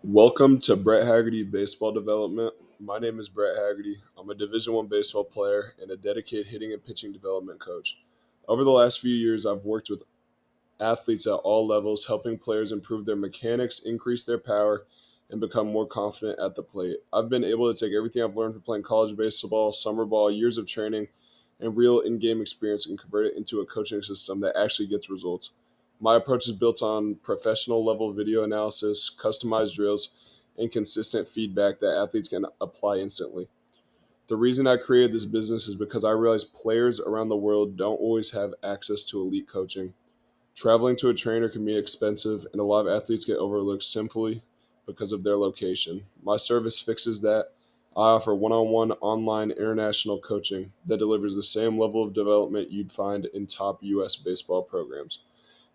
Welcome to Brett Haggerty Baseball Development. My name is Brett Haggerty. I'm a Division One baseball player and a dedicated hitting and pitching development coach. Over the last few years, I've worked with athletes at all levels, helping players improve their mechanics, increase their power, and become more confident at the plate. I've been able to take everything I've learned from playing college baseball, summer ball, years of training, and real in game experience and convert it into a coaching system that actually gets results. My approach is built on professional level video analysis, customized drills, and consistent feedback that athletes can apply instantly. The reason I created this business is because I realize players around the world don't always have access to elite coaching. Traveling to a trainer can be expensive, and a lot of athletes get overlooked simply because of their location. My service fixes that. I offer one on one online international coaching that delivers the same level of development you'd find in top US baseball programs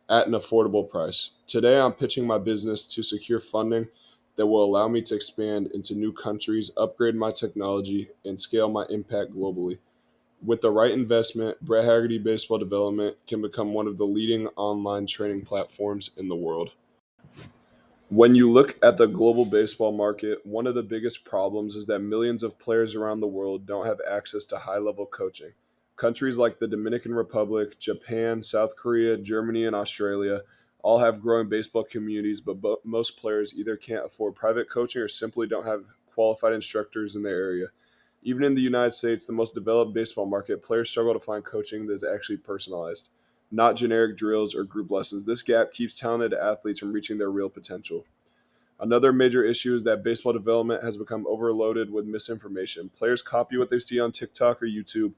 at an affordable price. Today, I'm pitching my business to secure funding that will allow me to expand into new countries, upgrade my technology, and scale my impact globally. With the right investment, Brett Haggerty Baseball Development can become one of the leading online training platforms in the world. When you look at the global baseball market, one of the biggest problems is that millions of players around the world don't have access to high level coaching. Countries like the Dominican Republic, Japan, South Korea, Germany, and Australia all have growing baseball communities, but most players either can't afford private coaching or simply don't have qualified instructors in their area. Even in the United States, the most developed baseball market, players struggle to find coaching that is actually personalized, not generic drills or group lessons. This gap keeps talented athletes from reaching their real potential. Another major issue is that baseball development has become overloaded with misinformation. Players copy what they see on TikTok or YouTube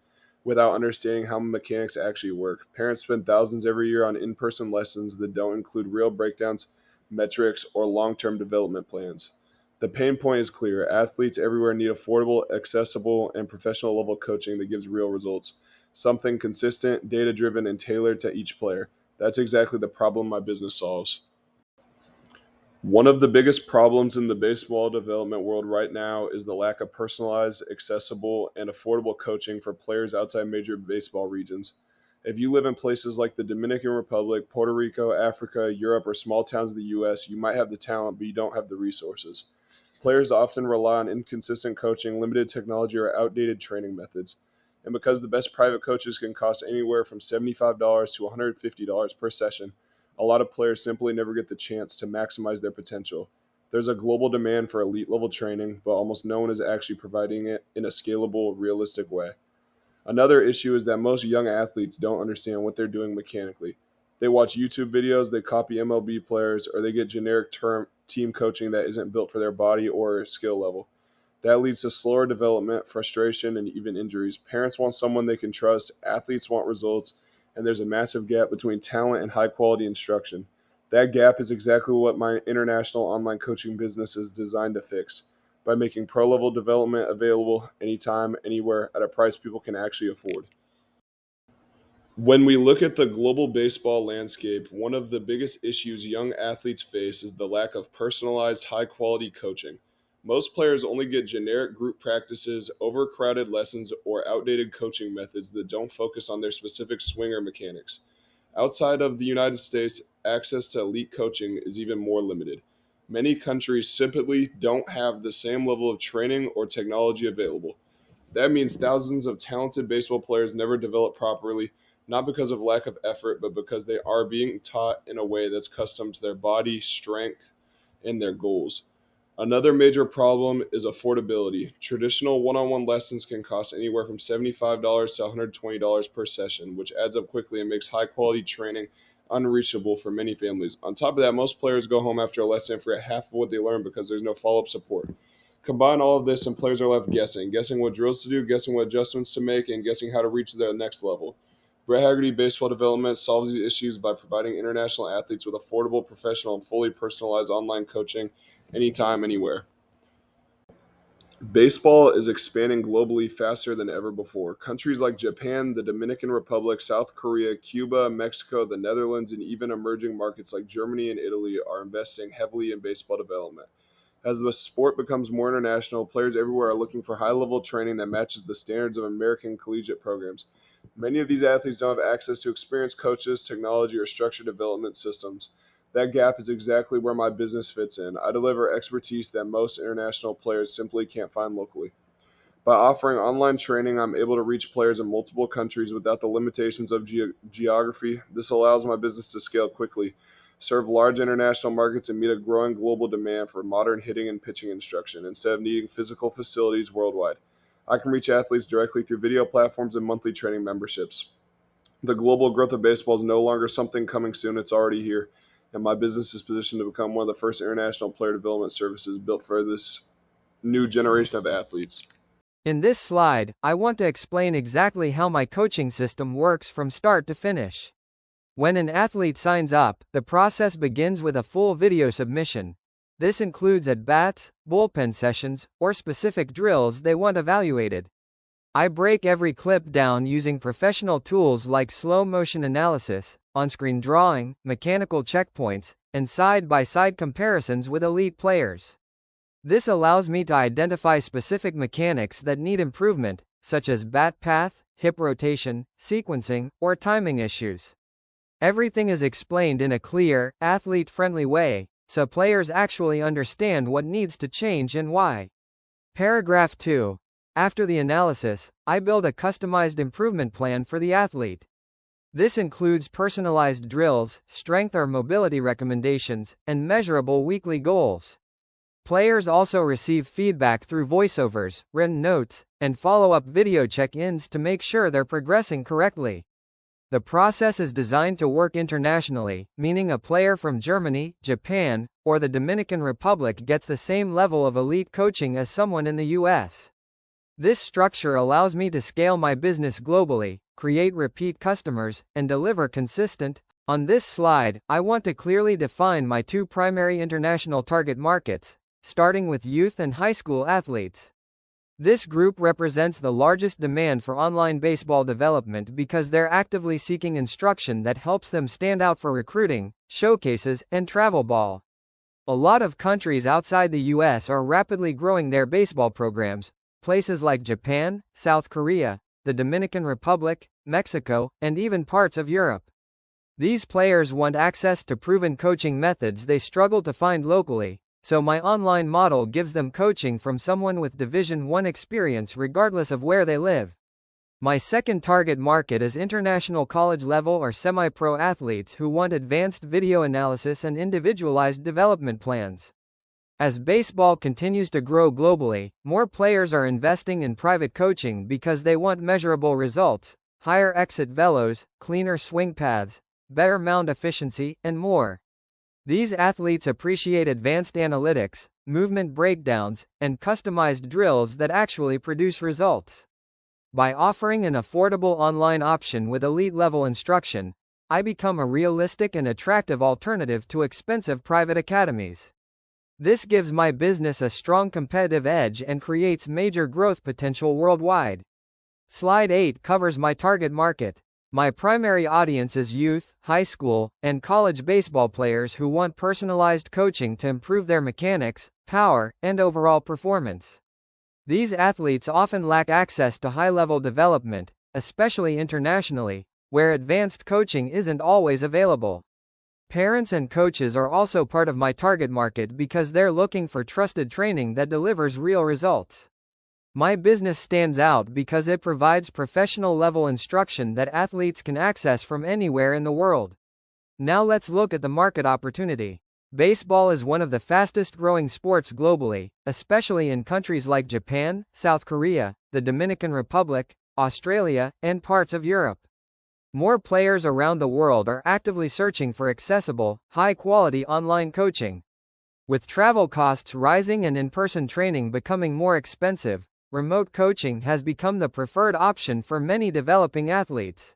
without understanding how mechanics actually work. Parents spend thousands every year on in person lessons that don't include real breakdowns, metrics, or long term development plans. The pain point is clear. Athletes everywhere need affordable, accessible, and professional level coaching that gives real results. Something consistent, data driven, and tailored to each player. That's exactly the problem my business solves. One of the biggest problems in the baseball development world right now is the lack of personalized, accessible, and affordable coaching for players outside major baseball regions. If you live in places like the Dominican Republic, Puerto Rico, Africa, Europe, or small towns of the US, you might have the talent, but you don't have the resources. Players often rely on inconsistent coaching, limited technology, or outdated training methods. And because the best private coaches can cost anywhere from $75 to $150 per session, a lot of players simply never get the chance to maximize their potential. There's a global demand for elite level training, but almost no one is actually providing it in a scalable, realistic way. Another issue is that most young athletes don't understand what they're doing mechanically. They watch YouTube videos, they copy MLB players, or they get generic term team coaching that isn't built for their body or skill level. That leads to slower development, frustration, and even injuries. Parents want someone they can trust, athletes want results, and there's a massive gap between talent and high quality instruction. That gap is exactly what my international online coaching business is designed to fix by making pro level development available anytime, anywhere, at a price people can actually afford. When we look at the global baseball landscape, one of the biggest issues young athletes face is the lack of personalized, high quality coaching. Most players only get generic group practices, overcrowded lessons, or outdated coaching methods that don't focus on their specific swing or mechanics. Outside of the United States, access to elite coaching is even more limited. Many countries simply don't have the same level of training or technology available. That means thousands of talented baseball players never develop properly, not because of lack of effort, but because they are being taught in a way that's custom to their body, strength, and their goals. Another major problem is affordability. Traditional one on one lessons can cost anywhere from $75 to $120 per session, which adds up quickly and makes high quality training unreachable for many families. On top of that, most players go home after a lesson and forget half of what they learned because there's no follow up support. Combine all of this, and players are left guessing what drills to do, guessing what adjustments to make, and guessing how to reach the next level. Brett Haggerty Baseball Development solves these issues by providing international athletes with affordable, professional, and fully personalized online coaching anytime, anywhere. Baseball is expanding globally faster than ever before. Countries like Japan, the Dominican Republic, South Korea, Cuba, Mexico, the Netherlands, and even emerging markets like Germany and Italy are investing heavily in baseball development. As the sport becomes more international, players everywhere are looking for high level training that matches the standards of American collegiate programs. Many of these athletes don't have access to experienced coaches, technology, or structured development systems. That gap is exactly where my business fits in. I deliver expertise that most international players simply can't find locally. By offering online training, I'm able to reach players in multiple countries without the limitations of geography. This allows my business to scale quickly, serve large international markets, and meet a growing global demand for modern hitting and pitching instruction instead of needing physical facilities worldwide. I can reach athletes directly through video platforms and monthly training memberships. The global growth of baseball is no longer something coming soon, it's already here. And my business is positioned to become one of the first international player development services built for this new generation of athletes. In this slide, I want to explain exactly how my coaching system works from start to finish. When an athlete signs up, the process begins with a full video submission. This includes at-bats, bullpen sessions, or specific drills they want evaluated. I break every clip down using professional tools like slow motion analysis, on-screen drawing, mechanical checkpoints, and side-by-side comparisons with elite players. This allows me to identify specific mechanics that need improvement, such as bat path, hip rotation, sequencing, or timing issues. Everything is explained in a clear, athlete-friendly way, so players actually understand what needs to change and why. Paragraph 2. After the analysis, I build a customized improvement plan for the athlete. This includes personalized drills, strength or mobility recommendations, and measurable weekly goals. Players also receive feedback through voiceovers, written notes, and follow-up video check-ins to make sure they're progressing correctly. The process is designed to work internationally, meaning a player from Germany, Japan, or the Dominican Republic gets the same level of elite coaching as someone in the US. This structure allows me to scale my business globally, create repeat customers, and deliver consistent. On this slide, I want to clearly define my two primary international target markets, starting with youth and high school athletes. This group represents the largest demand for online baseball development because they're actively seeking instruction that helps them stand out for recruiting, showcases, and travel ball. A lot of countries outside the US are rapidly growing their baseball programs, places like Japan, South Korea, the Dominican Republic, Mexico, and even parts of Europe. These players want access to proven coaching methods they struggle to find locally, so my online model gives them coaching from someone with Division I experience regardless of where they live. My second target market is international college-level or semi-pro athletes who want advanced video analysis and individualized development plans. As baseball continues to grow globally, more players are investing in private coaching because they want measurable results, higher exit velos, cleaner swing paths, better mound efficiency, and more. These athletes appreciate advanced analytics, movement breakdowns, and customized drills that actually produce results. By offering an affordable online option with elite-level instruction, I become a realistic and attractive alternative to expensive private academies. This gives my business a strong competitive edge and creates major growth potential worldwide. Slide 8 covers my target market. My primary audience is youth, high school, and college baseball players who want personalized coaching to improve their mechanics, power, and overall performance. These athletes often lack access to high-level development, especially internationally, where advanced coaching isn't always available. Parents and coaches are also part of my target market because they're looking for trusted training that delivers real results. My business stands out because it provides professional-level instruction that athletes can access from anywhere in the world. Now let's look at the market opportunity. Baseball is one of the fastest-growing sports globally, especially in countries like Japan, South Korea, the Dominican Republic, Australia, and parts of Europe. More players around the world are actively searching for accessible, high-quality online coaching. With travel costs rising and in-person training becoming more expensive, remote coaching has become the preferred option for many developing athletes.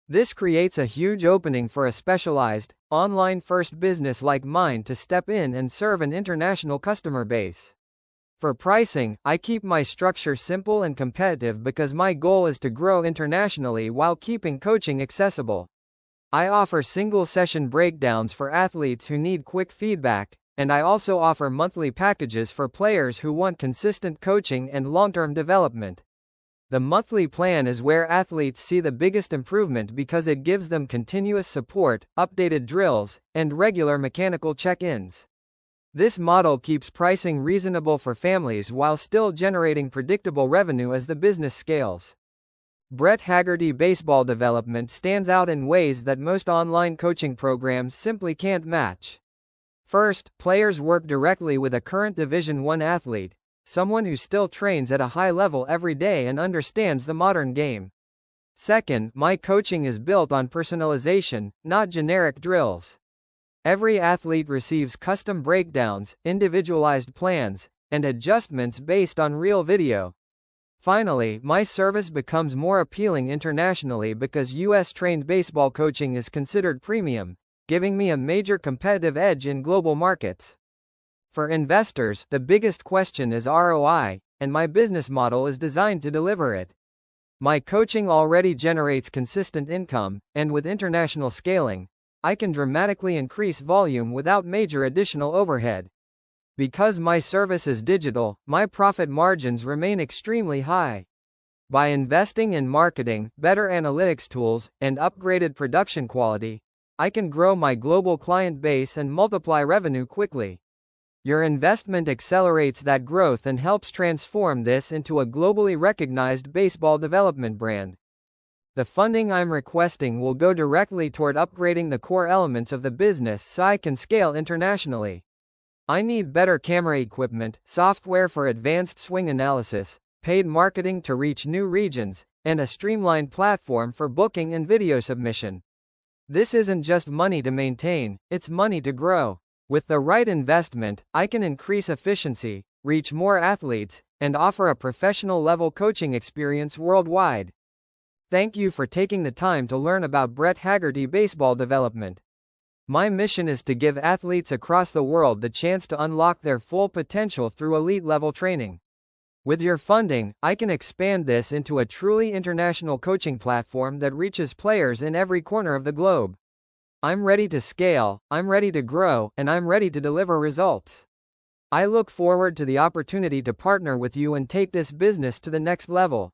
This creates a huge opening for a specialized, online-first business like mine to step in and serve an international customer base. For pricing, I keep my structure simple and competitive because my goal is to grow internationally while keeping coaching accessible. I offer single-session breakdowns for athletes who need quick feedback, and I also offer monthly packages for players who want consistent coaching and long-term development. The monthly plan is where athletes see the biggest improvement because it gives them continuous support, updated drills, and regular mechanical check-ins. This model keeps pricing reasonable for families while still generating predictable revenue as the business scales. Brett Haggerty Baseball Development stands out in ways that most online coaching programs simply can't match. First, players work directly with a current Division I athlete, someone who still trains at a high level every day and understands the modern game. Second, my coaching is built on personalization, not generic drills. Every athlete receives custom breakdowns, individualized plans, and adjustments based on real video. Finally, my service becomes more appealing internationally because US-trained baseball coaching is considered premium, giving me a major competitive edge in global markets. For investors, the biggest question is ROI, and my business model is designed to deliver it. My coaching already generates consistent income, and with international scaling, I can dramatically increase volume without major additional overhead. Because my service is digital, my profit margins remain extremely high. By investing in marketing, better analytics tools, and upgraded production quality, I can grow my global client base and multiply revenue quickly. Your investment accelerates that growth and helps transform this into a globally recognized baseball development brand. The funding I'm requesting will go directly toward upgrading the core elements of the business so I can scale internationally. I need better camera equipment, software for advanced swing analysis, paid marketing to reach new regions, and a streamlined platform for booking and video submission. This isn't just money to maintain, it's money to grow. With the right investment, I can increase efficiency, reach more athletes, and offer a professional-level coaching experience worldwide. Thank you for taking the time to learn about Brett Haggerty Baseball Development. My mission is to give athletes across the world the chance to unlock their full potential through elite-level training. With your funding, I can expand this into a truly international coaching platform that reaches players in every corner of the globe. I'm ready to scale, I'm ready to grow, and I'm ready to deliver results. I look forward to the opportunity to partner with you and take this business to the next level.